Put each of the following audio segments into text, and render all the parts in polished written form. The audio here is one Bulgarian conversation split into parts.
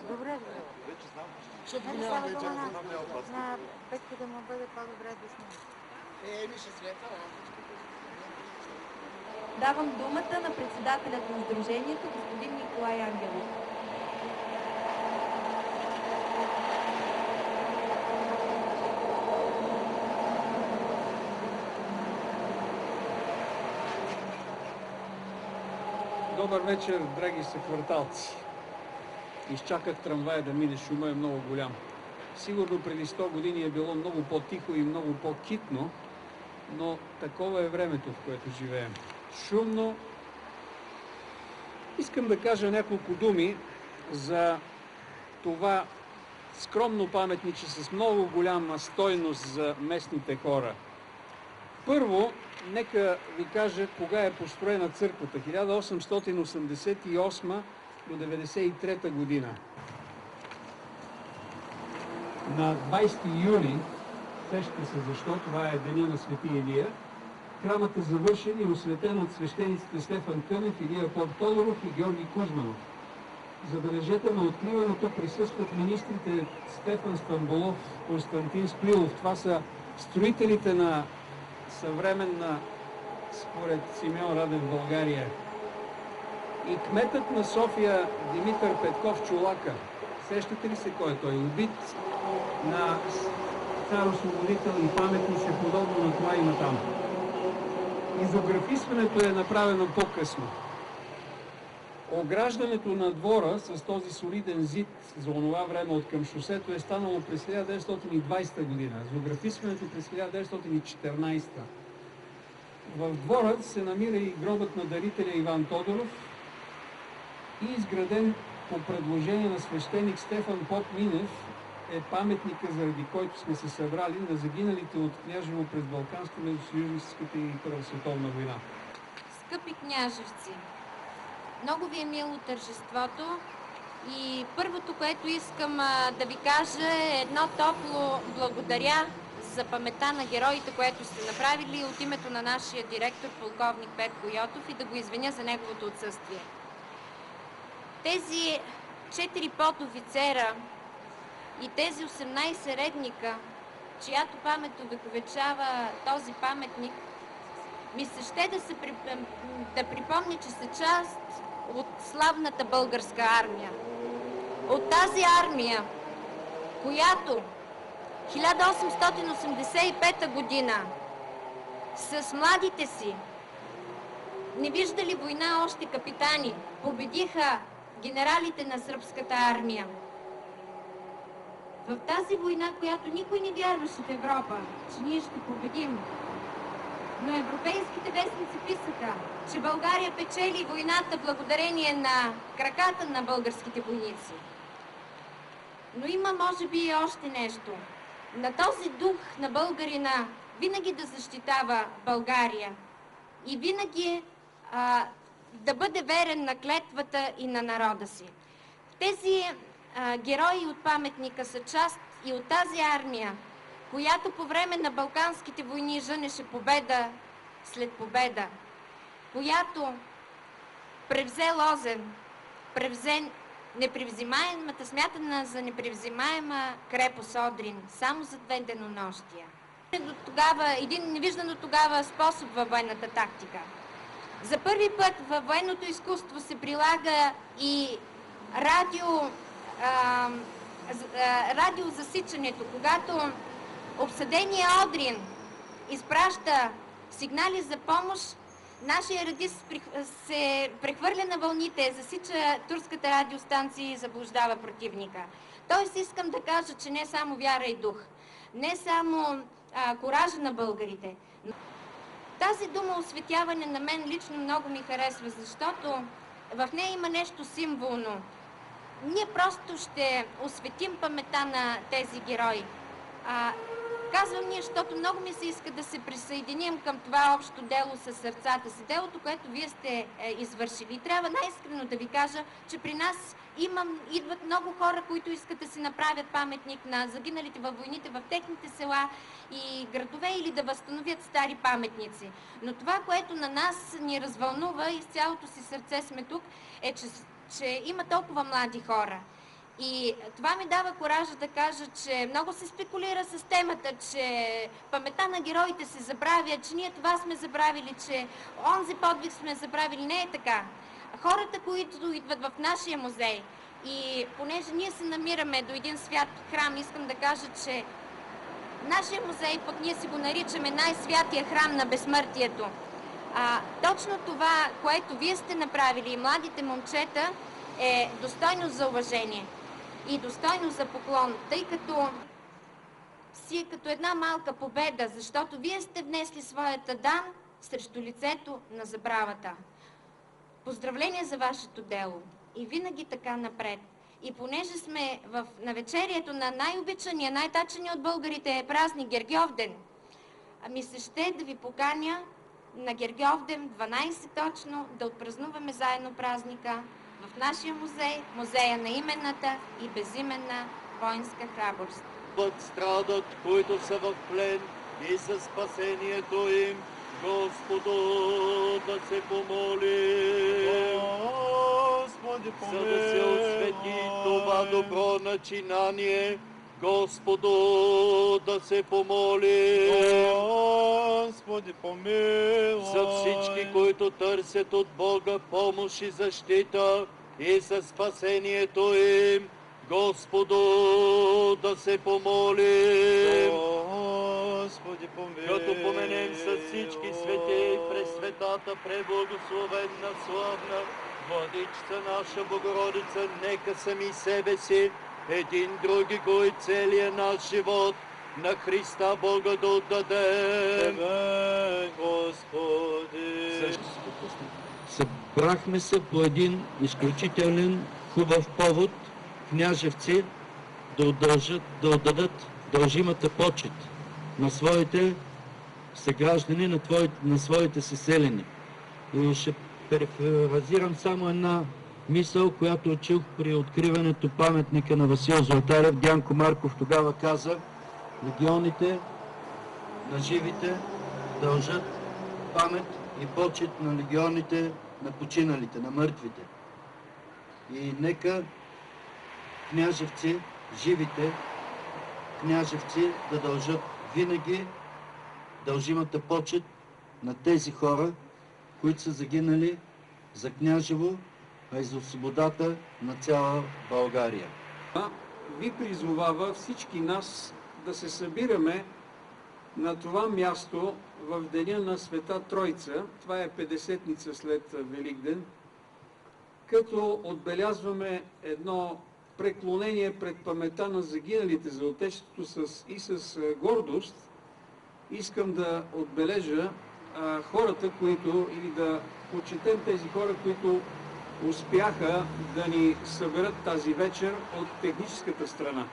Добре, вече знам. Защото не знам вече, на Петко да му бъде по-добре да сме. Еми ще светва. Давам думата на председателят на Сдружението, господин Николай Ангелов. Добър вечер, драги съкварталци. Изчаках трамвая да мине, шума е много голям. Сигурно преди 100 години е било много по-тихо и много по-китно, но такова е времето, в което живеем. Шумно. Искам да кажа няколко думи за това скромно паметниче с много голяма стойност за местните хора. Първо, нека ви кажа кога е построена църквата. 1888 до 1993 година. На 20 юли, сещате се защо, това е деня на Свети Илия, храмът е завършен и осветен от свещениците Стефан Кънев, Илия Тодоров и Георги Кузманов. Забележете, на откриването присъстват министрите Стефан Стамболов, Константин Сплилов. Това са строителите на съвременна, според Симеон Радев, България. И кметът на София Димитър Петков Чолака. Сещате ли се кой е той? Убит на цар-освободител и паметнице, подобно на това има там. Изографисването е направено по-късно. Ограждането на двора с този солиден зид за онова време от към шосето е станало през 1920 година. Изографисването през 1914. В двора се намира и гробът на дарителя Иван Тодоров и изграден по предложение на свещеник Стефан Поп-Минев е паметника, заради който сме се събрали, на загиналите от княжево през Балканска, Междусъюзническата и Първа световна война. Скъпи княжевци, много ви е мило тържеството и първото, което искам да ви кажа е едно топло благодаря за паметта на героите, което сте направили от името на нашия директор, полковник Петко Йотов, и да го извиня за неговото отсъствие. Тези 4 подофицера и тези 18 редника, чиято памет увековечава този паметник, ми се ще да припомня, че са част от славната българска армия. От тази армия, която 1885 година с младите си, не виждали война още капитани, победиха генералите на сръбската армия. В тази война, която никой не вярваше в Европа, че ние ще победим, но европейските вестници писаха, че България печели войната благодарение на краката на българските войници. Но има, може би, и още нещо. На този дух на българина винаги да защитава България и винаги да бъде верен на клетвата и на народа си. Тези герои от паметника са част и от тази армия, която по време на Балканските войни жънеше победа след победа, която превзе Лозен, превзе непревзимаемата, смятана за непревзимаема крепост Одрин, само за 2 денонощия. Един невиждан до тогава способ във военната тактика. За първи път във военното изкуство се прилага и радиозасичането, когато обсъдения Одрин изпраща сигнали за помощ, нашия радист се прехвърля на вълните, засича турската радиостанция и заблуждава противника. Тоест искам да кажа, че не само вяра и дух, не само коража на българите. Тази дума осветяване на мен лично много ми харесва, защото в нея има нещо символно. Ние просто ще осветим паметта на тези герои. Казвам ние, защото много ми се иска да се присъединим към това общо дело със сърцата си. Делото, което вие сте извършили. Трябва най-искрено да ви кажа, че при нас идват много хора, които искат да си направят паметник на загиналите във войните в техните села и градове или да възстановят стари паметници. Но това, което на нас ни развълнува и с цялото си сърце сме тук, е, че има толкова млади хора. И това ми дава коража да кажа, че много се спекулира с темата, че паметта на героите се забравя, че ние това сме забравили, че онзи подвиг сме забравили. Не е така. Хората, които идват в нашия музей, и понеже ние се намираме до един свят храм, искам да кажа, че нашия музей, пък ние си го наричаме най-святия храм на безсмъртието. Точно това, което вие сте направили и младите момчета, е достойно за уважение и достойно за поклон, тъй като си е като една малка победа, защото вие сте внесли своята дан срещу лицето на забравата. Поздравление за вашето дело и винаги така напред. И понеже сме в навечерието на най-обичания, най-тачения от българите празник Гергьовден, ми се ще да ви поканя на Гергьовден 12 точно да отпразнуваме заедно празника в нашия музей, музея на именната и безименна воинска храброст. Страдат, които са в плен и за спасението им, Господу да се помоли. Господи, помилуй. За да се освети това добро начинание, Господу да се помоли. Господи, помилуй. За всички, които търсят от Бога помощ и защита и за спасението им, Господу да се помоли. Господи, помилуй. Като поменем с всички свети, през светата, преблагословенна, славна, Владичица наша Богородица, нека сами себе си, един други го и целия наш живот на Христа Бога да отдадем. Тебе, Господи. Събрахме се по един изключителен хубав повод, княжевци да отдадат дължимата почет на своите съграждани, на своите съселени. И ще перефразирам само една мисъл, която чух при откриването паметника на Васил Златарев. Дянко Марков тогава каза: легионите на живите дължат памет и почет на легионите на починалите, на мъртвите. И нека княжевци, живите княжевци да дължат винаги дължимата почет на тези хора, които са загинали за Княжево, а и за свободата на цяла България. Ви призовава всички нас да се събираме на това място в деня на Света Тройца, това е 50-ница след Великден, като отбелязваме едно преклонение пред паметта на загиналите за Отечеството и с гордост. Искам да отбележа хората, или да почетем тези хора, които успяха да ни съберат тази вечер от техническата страна.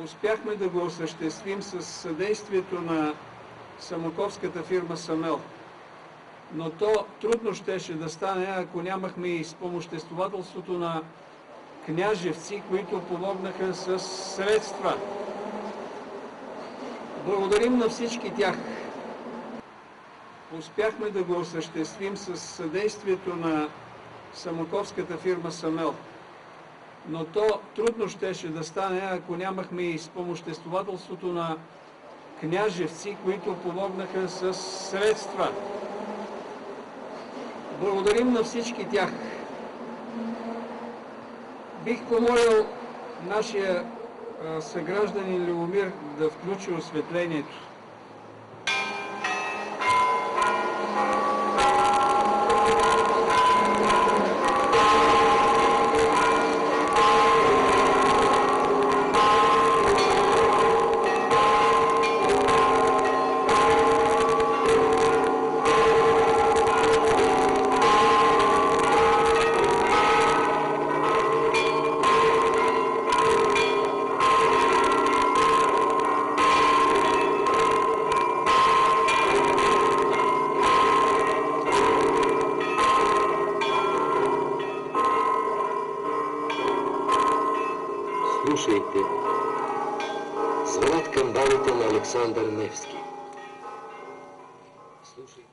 Успяхме да го осъществим с съдействието на самоковската фирма Самел. Но то трудно щеше да стане, ако нямахме и спомоществователството на княжевци, които помогнаха с средства. Благодарим на всички тях. Успяхме да го осъществим с съдействието на самоковската фирма Самел. Но то трудно щеше да стане, ако нямахме и спомоществователството на княжевци, които помогнаха с средства. Благодарим на всички тях. Бих помолил нашия съгражданин Любомир да включи осветлението. Слушайте. Звънят камбаните на Александър Невски. Слушайте.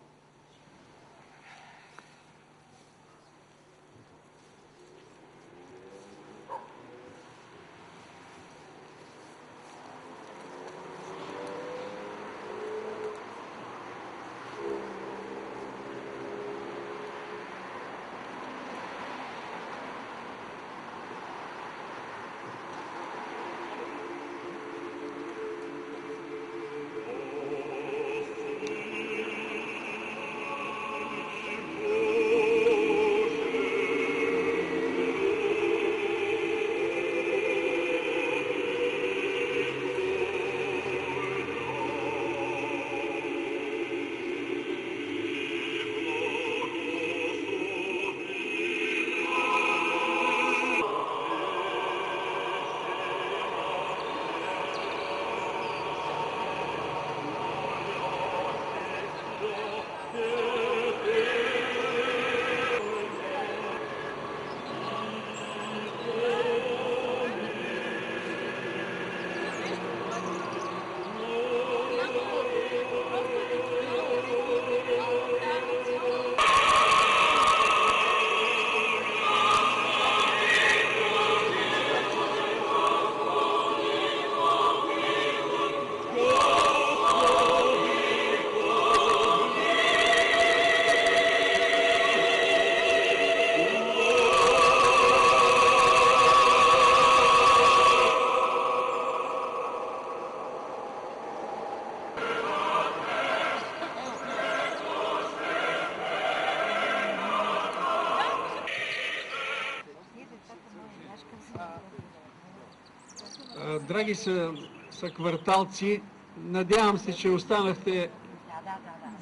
Драги са кварталци, надявам се, че останахте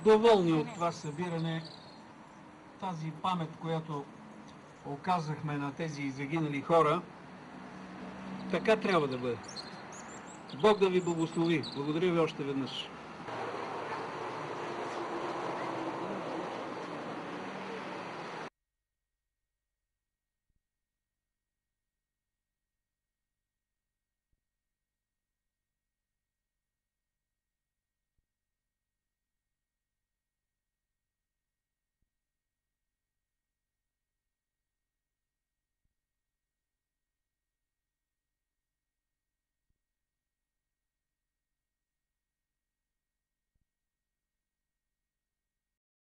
доволни от това събиране, тази памет, която оказахме на тези загинали хора. Така трябва да бъде. Бог да ви благослови. Благодаря ви още веднъж.